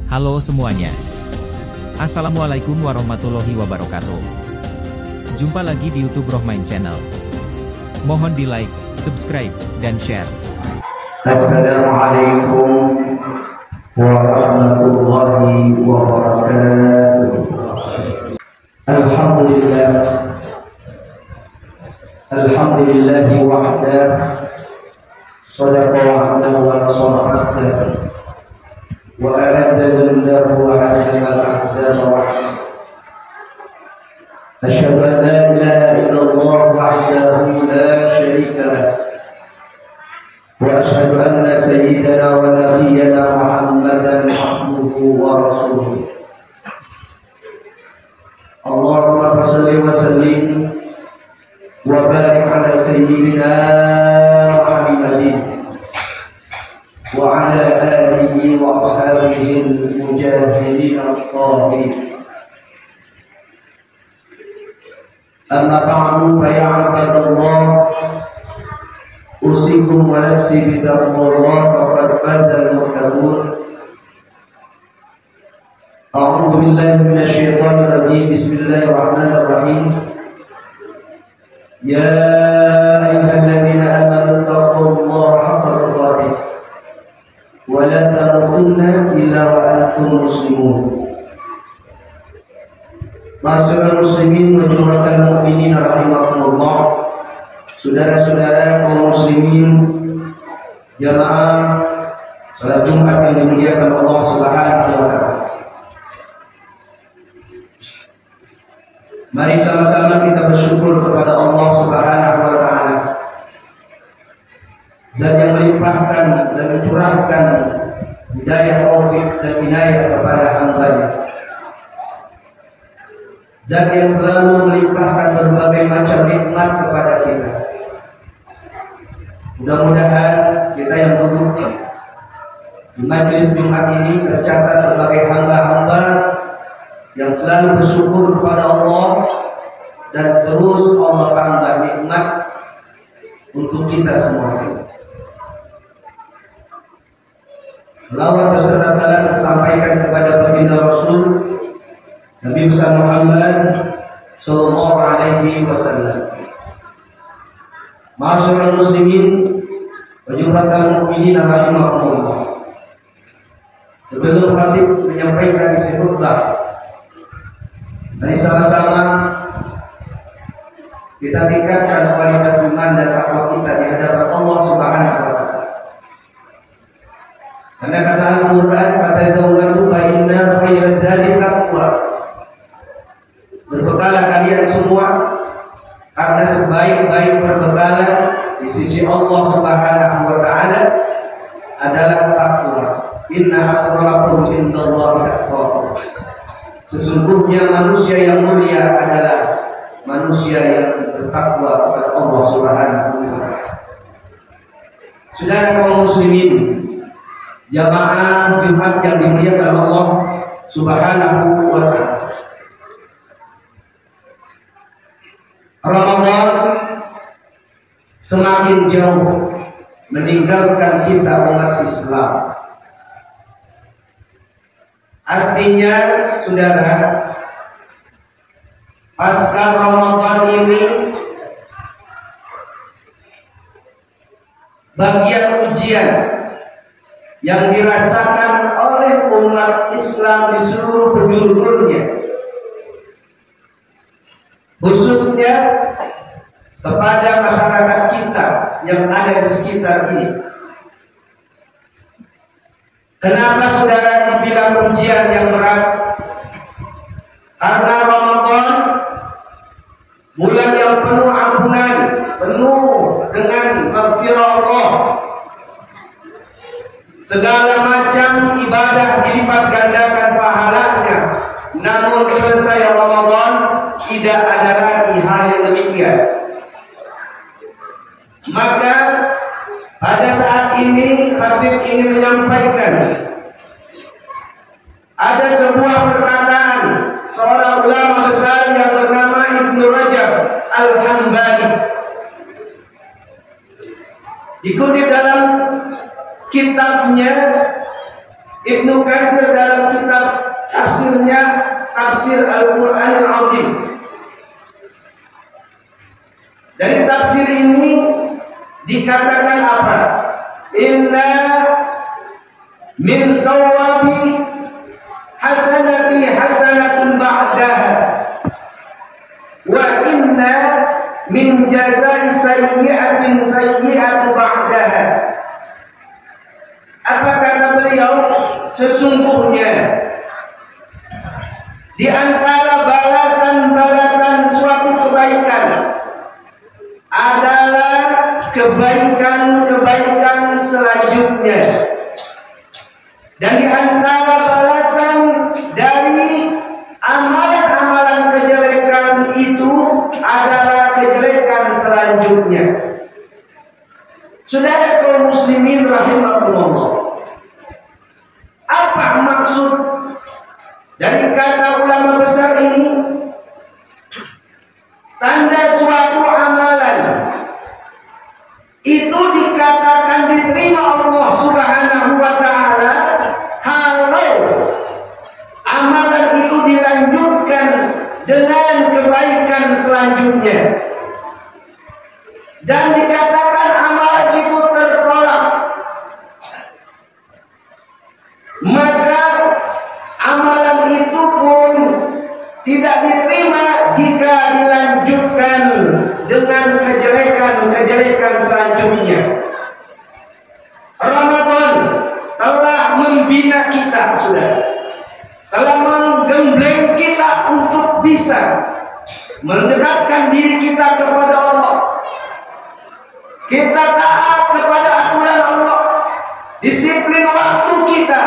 Halo semuanya. Assalamualaikum warahmatullahi wabarakatuh. Jumpa lagi di YouTube Rohmain Channel. Mohon di like, subscribe, dan share. Assalamualaikum warahmatullahi wabarakatuh. Alhamdulillah. Alhamdulillahi wahdah. Sadaqa wa'adahu wa nasara abdah. Wa a'azza jundahu wa 'azama al-ahzaba wahdah. Asyhadu an la ilaha illallah wahdahu la syarika lah. Wa asyhadu anna sayyidana wa nabiyyana Muhammadan abduhu wa rasuluh. Allahumma shalli wa sallim wa barik ala sayyidina Muhammadin wa ala alihi wa ashabihi al-mujahidin al-tahirin. Amma ba'du fa ya 'ibadallah, usikum wa nafsi bi taqwallah faqad faza al-muttaqun. A'udzu billahi minasy syaithanir rajim. Bismillahirrahmanirrahim. Ya ayyuhalladzina amanu taqullaha haqqa tuqatih wa la tamutunna illa wa antum muslimun. Ma'asyiral muslimin wa jumlatal mu'minin rahimakumullah. Saudara-saudara kaum muslimin, jamaah salat Jumat yang dimuliakan Allah Subhanahu wa taala. Mari sama-sama kita bersyukur kepada Allah Subhanahu wa taala, Zat yang melimpahkan dan mencurahkan hidayah taufik dan inayah kepada hamba-Nya. Zat yang selalu melimpahkan berbagai macam nikmat kepada kita. Mudah-mudahan kita yang duduk di majelis Jumat ini tercatat sebagai hamba-hamba yang selalu bersyukur kepada Allah dan terus Allah tambah nikmat untuk kita semua. Selawat beserta salam disampaikan kepada baginda Rasul Nabi besar Muhammad sallallahu alaihi wasallam. Ma'asyiral muslimin wa jumlatal mu'minin rahimakumullah. Sebelum khatib menyampaikan isi khutbah, mari sama-sama kita tingkatkan kualitas iman dan takwa kita di hadapan Allah Subhanahu wa taala. Karena kata Al-Qur'an, "Fatazawwadu fa inna khairaz zadi taqwa." Berbekalah kalian semua, karena sebaik-baik perbekalan di sisi Allah Subhanahu wa taala adalah takwa. Inna akramakum indallahi atqakum. Sesungguhnya manusia yang mulia adalah manusia yang bertakwa kepada Allah Subhanahu wa taala. Saudara kaum muslimin, jamaah Jumat yang dimuliakan Allah Subhanahu wa taala. Ramadan semakin jauh meninggalkan kita umat Islam. Artinya, saudara, pasca Ramadan ini bagian ujian yang dirasakan oleh umat Islam di seluruh penjuru dunia, khususnya kepada masyarakat kita yang ada di sekitar ini. Kenapa saudara dibilang ujian yang berat? Karena Ramadan bulan yang penuh ampunan, penuh dengan maghfirah Allah. Segala macam ibadah dilipat gandakan pahalanya. Namun selesai Ramadan tidak ada lagi hal yang demikian. Maka pada saat ini khatib ingin menyampaikan ada sebuah perkataan seorang ulama besar yang bernama Ibnu Rajab Al-Hambali. Dikutip dalam kitabnya Ibnu Katsir dalam tafsir Al-Qur'anil Azim. Dari tafsir ini dikatakan apa? Inna min sawabi hasanati hasanatun ba'daha wa inna min jazai sayyi'atin sayyi'atu ba'daha. Apa kata beliau? Sesungguhnya di antara balasan-balasan suatu kebaikan adalah kebaikan-kebaikan selanjutnya. Dan di antara balasan dari amalan-amalan kejelekan itu adalah kejelekan selanjutnya. Saudara kaum muslimin rahimakumullah, apa maksud dari kata ulama besar ini? Tanda suatu amalan itu dikatakan diterima Allah Subhanahu wa ta'ala kalau amalan itu dilanjutkan dengan kebaikan selanjutnya. Dan dikatakan amalan itu tertolak, maka amalan itu pun tidak diterima jika dilanjutkan dengan kejelekan-kejelekan selanjutnya. Ramadan telah membina kita, saudara, telah menggembleng kita untuk bisa mendekatkan diri kita kepada Allah. Kita taat kepada aturan Allah, disiplin waktu kita.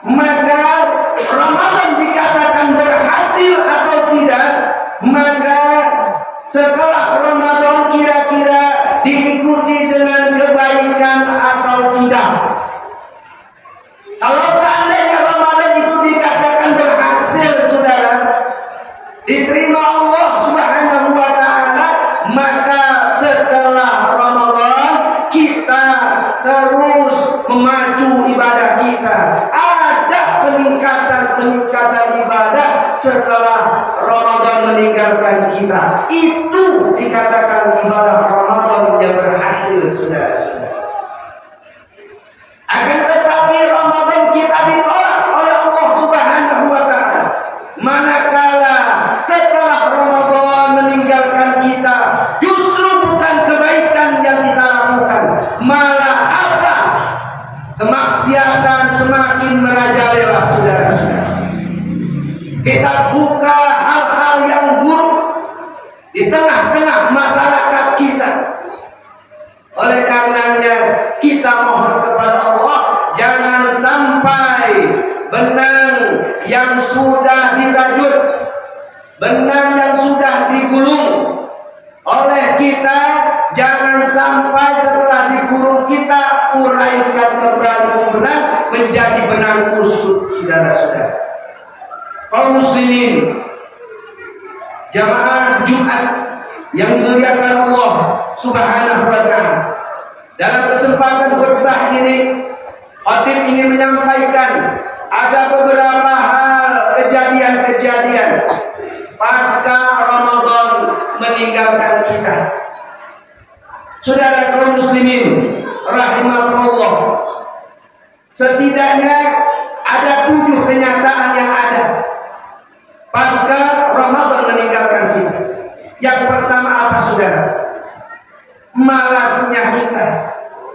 Maka Ramadan dikatakan berhasil atau tidak, maka setelah Ramadan kira-kira diikuti dengan kebaikan atau tidak. Kalau seandainya Ramadan itu dikatakan berhasil, saudara, diterima Allah Subhanahu wa ta'ala, maka setelah Ramadan kita terus memacu ibadah kita. Ada peningkatan ibadah setelah Ramadan meninggalkan kita. Itu dikatakan ibadah Ramadan yang berhasil, saudara-saudara. Akan tetapi Ramadan kita ditolak oleh Allah Subhanahu wa ta'ala manakala setelah Ramadan meninggalkan kita, justru bukan kebaikan yang kita lakukan, malah apa? Kemaksiatan semakin merajalela, saudara-saudara. Kita buka hal-hal yang buruk di tengah-tengah masyarakat kita. Oleh karenanya kita mohon kepada Allah, jangan sampai benang yang sudah dirajut, benang yang sudah digulung oleh kita, jangan sampai setelah digulung kita uraikan kembali benang menjadi benang kusut, saudara-saudara. Kaum muslimin, jamaah Jumat yang dimuliakan Allah Subhanahu wa ta'ala, dalam kesempatan khutbah ini khatib ingin menyampaikan ada beberapa hal kejadian-kejadian pasca Ramadan meninggalkan kita. Saudara kaum muslimin rahimakumullah, setidaknya ada 7 kenyataan yang ada pasca Ramadan meninggalkan kita. Yang pertama apa, saudara? Malasnya kita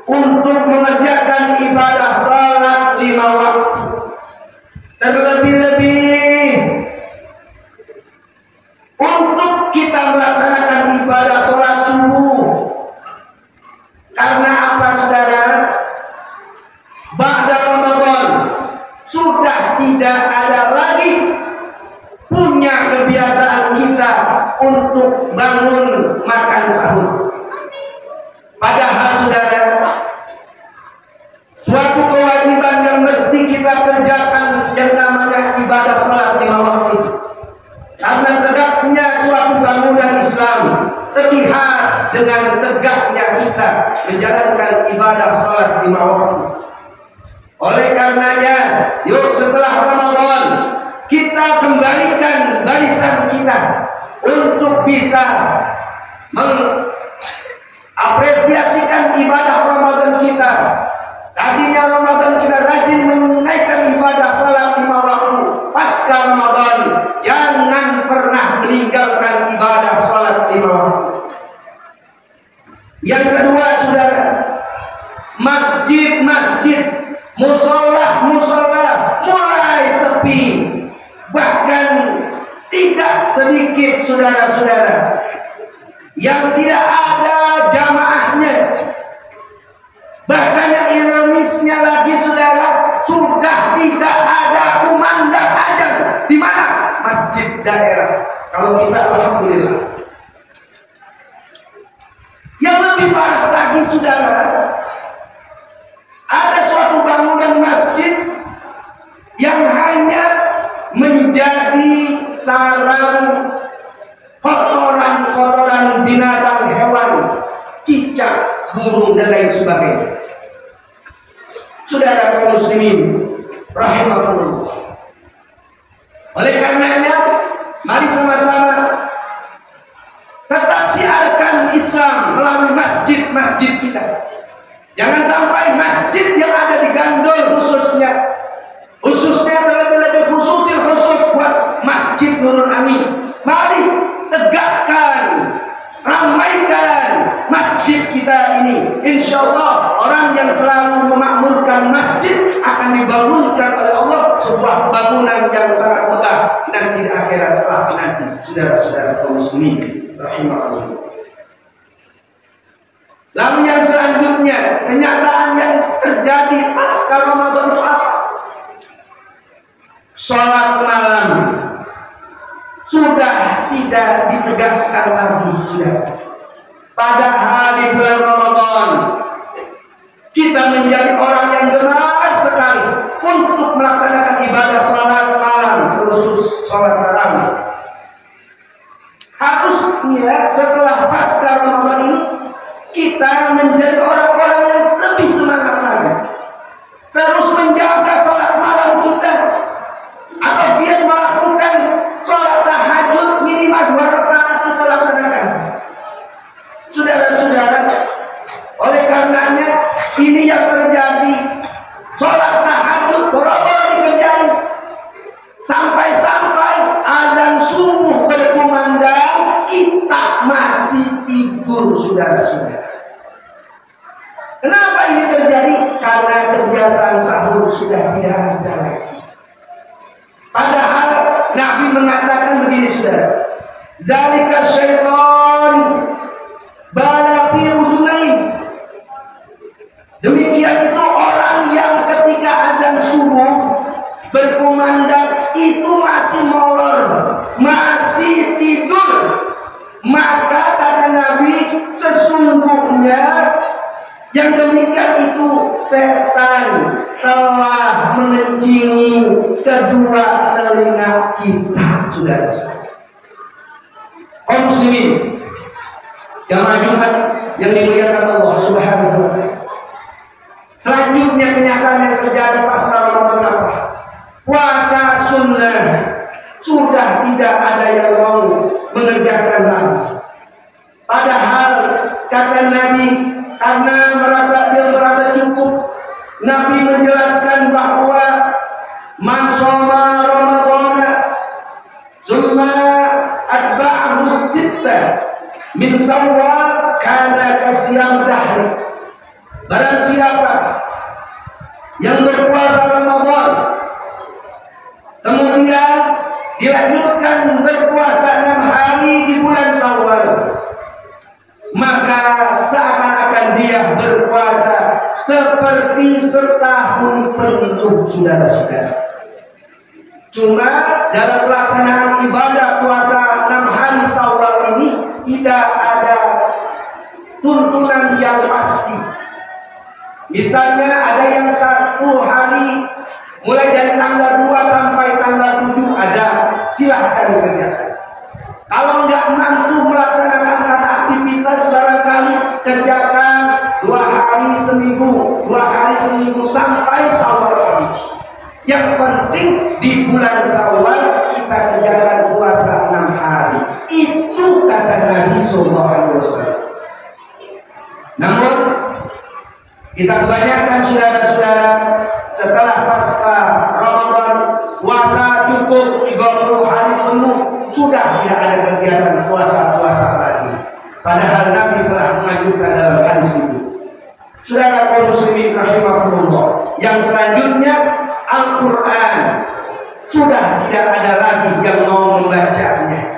untuk mengerjakan ibadah salat 5 waktu. Terlebih-lebih untuk kita melaksanakan ibadah salat subuh. Karena apa, saudara? Ba'da Ramadan sudah tidak ada lagi punya kebiasaan kita untuk bangun makan sahur. Padahal, saudara, suatu kewajiban yang mesti kita kerjakan yang namanya ibadah salat 5 waktu. Karena tegaknya suatu bangunan Islam terlihat dengan tegaknya kita menjalankan ibadah salat 5 waktu. Oleh karenanya, yuk setelah Ramadan kita kembali mengembalikan barisan kita untuk bisa mengapresiasikan ibadah Ramadan kita. Tadinya Ramadan kita rajin menaikkan ibadah salat 5 waktu. Pasca Ramadan jangan pernah meninggalkan ibadah salat 5 waktu. Yang kedua, saudara, masjid-masjid, musola-musola mulai sepi. Bahkan tidak sedikit saudara-saudara yang tidak ada jamaahnya. Bahkan yang ironisnya lagi, saudara, sudah tidak ada kumandang azan. Di mana? Masjid daerah. Kalau kita alhamdulillah. Yang lebih parah lagi, saudara, ada suatu bangunan masjid yang hanya menjadi sarang kotoran-kotoran binatang, hewan, cicak, burung, dan lain sebagainya. Saudara kaum muslimin rahimakumullah. Oleh karenanya, mari sama-sama tetap siarkan Islam melalui masjid-masjid kita. Jangan sampai masjid yang ada di Gandol khususnya terlebih-lebih khusus buat Masjid Nurul Amin. Mari tegakkan, ramaikan masjid kita ini. Insya Allah orang yang selalu memakmurkan masjid akan dibangunkan oleh Allah sebuah bangunan yang sangat megah nanti di akhirat kelak nanti. Saudara-saudara kaum muslimin rahimahullah. Lalu yang selanjutnya, kenyataan yang terjadi pasca Ramadan itu apa? Sholat malam sudah tidak ditegakkan lagi, sudah. Padahal di bulan Ramadan kita menjadi orang yang gemar sekali untuk melaksanakan ibadah sholat malam, khusus sholat tarawih. Harusnya setelah pasca Ramadan ini kita menjadi orang-orang yang lebih semangat lagi, terus menjaga sholat malam kita, atau biar melakukan sholat tahajud minimal 2 rakaat kita laksanakan. Saudara-saudara, oleh karenanya ini yang terjadi, sholat tahajud boro-boro dikerjain sampai-sampai azan subuh berkumandang kita masih tidur, saudara-saudara. Kenapa ini terjadi? Karena kebiasaan sahur sudah tidak ada lagi. Padahal Nabi mengatakan begini, saudara, zalika syaitan bala fi uzunain. Demikian itu orang yang ketika azan subuh berkumandang itu masih molor, masih tidur, maka kata Nabi, sesungguhnya yang demikian itu setan telah mengencingi kedua telinga kita, saudara-saudara. Kaum muslimin jamaah Jumat yang dimuliakan Allah Subhanahu wa taala. Selanjutnya kenyataan yang terjadi pasca Ramadan apa? Puasa sunnah sudah tidak ada yang mau mengerjakan lagi. Padahal kata Nabi, karena dia merasa cukup, Nabi menjelaskan bahwa man shoma Ramadhana summa atba'ahu sittah min Syawal kana kasiyam dahri. Barang siapa yang berpuasa Ramadan kemudian dilanjutkan berpuasa 6 hari di bulan Syawal, maka seakan-akan dia berpuasa seperti setahun penuh, saudara-saudara. Cuma dalam pelaksanaan ibadah puasa 6 hari Syawal ini tidak ada tuntunan yang pasti. Misalnya ada yang 1 hari mulai dari tanggal 2 sampai tanggal 7 ada, silahkan dikerjakan. Kalau nggak mampu melaksanakan kata aktivitas barangkali kerjakan 2 hari seminggu, 2 hari seminggu sampai Syawal habis. Yang penting di bulan Syawal kita kita kerjakan puasa 6 hari. Itu kata Nabi SAW. Namun kita kebanyakan saudara-saudara setelah pasca Ramadan puasa cukup 30 hari penuh, sudah tidak ada kegiatan puasa-puasa lagi. Padahal Nabi telah mengajukan dalam hadis itu. Saudara kaum muslimin rahimahumullah, yang selanjutnya Al-Quran sudah tidak ada lagi yang mau membacanya.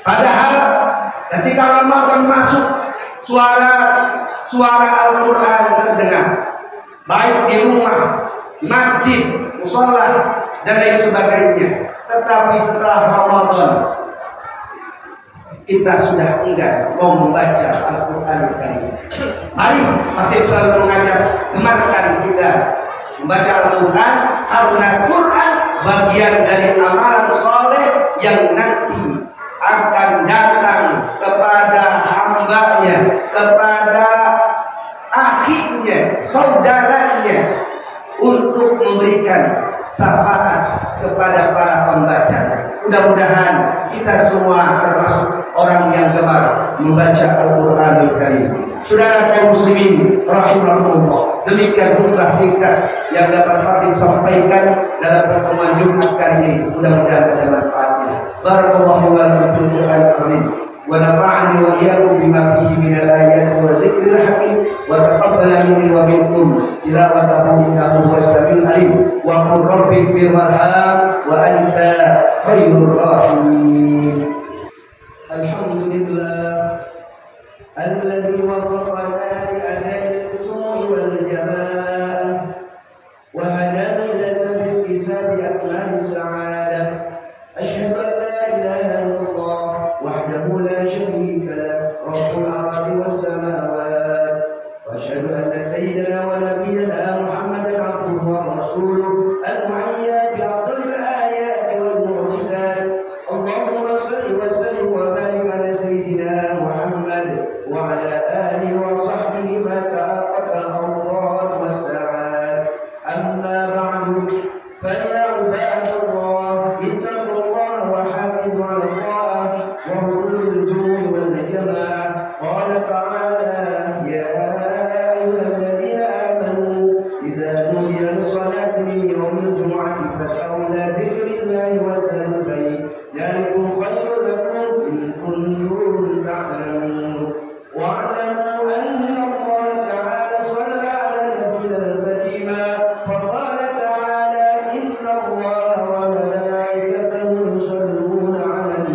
Padahal ketika Ramadan masuk, suara Al-Quran terdengar, baik di rumah, masjid, mushola, dan lain sebagainya. Tetapi setelah Ramadan kita sudah enggan mau membaca Al-Quran Karim. Mari Habib selalu mengajak, dengarkan kita membaca Al-Quran, karena Quran bagian dari amalan soleh yang nanti akan datang kepada hambanya, kepada akhirnya, saudaranya, untuk memberikan syafaat kepada para pembacanya. Mudah-mudahan kita semua termasuk orang yang gemar membaca Al-Quranul Karim. Saudara kaum muslimin rahimahumullah, demikian khutbah singkat yang dapat Habib sampaikan dalam pertemuan Jumat kali ini. Mudah-mudahan ada manfaatnya. Barakallahu wa lakum fil Qur'anil wa nafa'ani wa iyyakum bima fihi minal ayati wa dzikril hakim wa taqabbal minni wa minkum tilawatahu innahu huwas samiul alim wa qur rabbi fil warham wa anta khairur rahimin. Alhamdulillah alladzi waffaqana li adai wal jamaah wa hadana ila sabil kisab akmal sa'adah. Asyhadu an la ilaha illallah wahdahu la syarika lah rabbul ardi was samawat wa asyhadu anna sayyidana wa nabiyyana Muhammadan abduhu wa rasuluh al-mu'ayyad bi afdalil ayati wal mu'jizat. Allahumma shalli wa sallim wa barik ala sayyidina Muhammad wa ala alihi wa sahbihi ma ta'aqqata al-awqat was sa'at. Amma ba'du, fa ya ibadallah ittaqullah wa hafizu ala Allah wa hududil ju'i wal jamaah. Qala ta'ala ya ayyuhalladzina amanu idza nudiya lis-salati min yawmil jumu'ati fas'au ila dzikrillahi wa dharul bay'. Dzalikum khairun lakum in kuntum ta'lamun. Wa'lamu anna Allah ta'ala shalla 'ala nabiyyil karim. Faqala ta'ala inna Allah wa malaikatahu yusalluna 'alan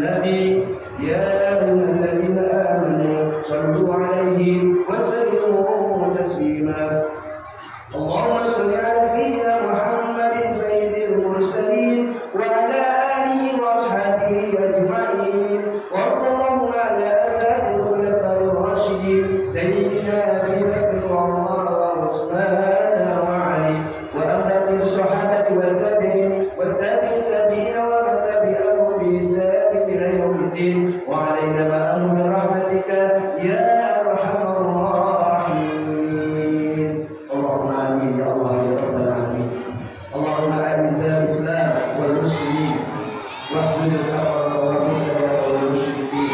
nabi ya ayyuhalladzina amanu sallu 'alaihi wa sallimu taslima. Allahumma shalli 'ala sayyidina Muhammadin sayyidil mursalin wa 'ala alihi wa ashabihi ajma'in. Wa Allahumma 'ala azwajil khulafa'ir rasyidin sayyidina Abi Bakr wa Umar wa Utsman wa Ali wa amthal sahabati wal tabi'in wat tabi'in wa man tabi'ahum bi ihsan ila yaumiddin wa 'alaina ma'ahum bi rahmatika ya arhamar rahimin. Allahumma amin ya Allah ya rabbal alamin. Allahumma a'izz al-islam wal muslimin wa khzil al-kafara wal mubtadi'a wal musyrikin.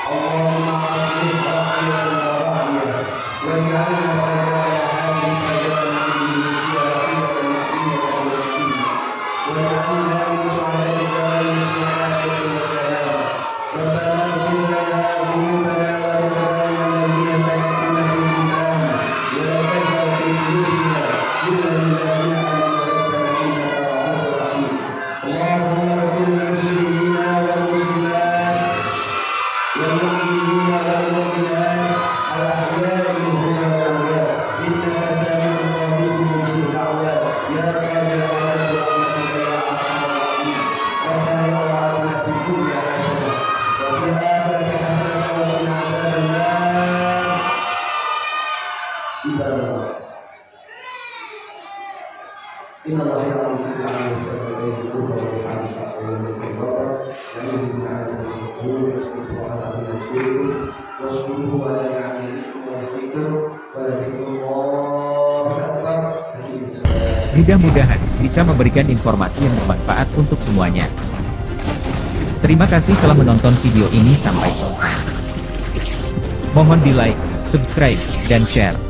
Allahumma aslih rabbana wa rabbana waj'alna khayra hadhihi al-ayami min siyasati al-mu'minin waj'alna min su'adai al-jannati wa salam. Rabbana ighfir lana dhunubana wa ikhwanana alladhina sabaquna bil iman wa la taj'al fi qulubina ghillan lil ladzina amanu rabbana innaka ra'ufur rahim. Allahumma ighfir lil muslimina wal muslimat wal mu'minina wal mu'minat al-ahya'i minhum wal amwat innaka sami'un qaribun mujibud da'wat ya qadir ala rahmatika ya arhamar rahimin. Rabbana atina fid dunya hasanah wa fil akhirati hasanah wa qina adzabannar. Ibadallah, inna Allaha ya'muru bil 'adli was ihsani wa ita'i dhil qurba wa yanha 'anil fahsya'i wal munkari wal baghi ya'idhukum la'allakum tadhakkarun. Washkuru ala ni'matikum wa dhikrukum wa la dhikrullahi Allahu Akbar. Mudah-mudahan bisa memberikan informasi yang bermanfaat untuk semuanya. Terima kasih telah menonton video ini sampai selesai. Mohon di like, subscribe, dan share.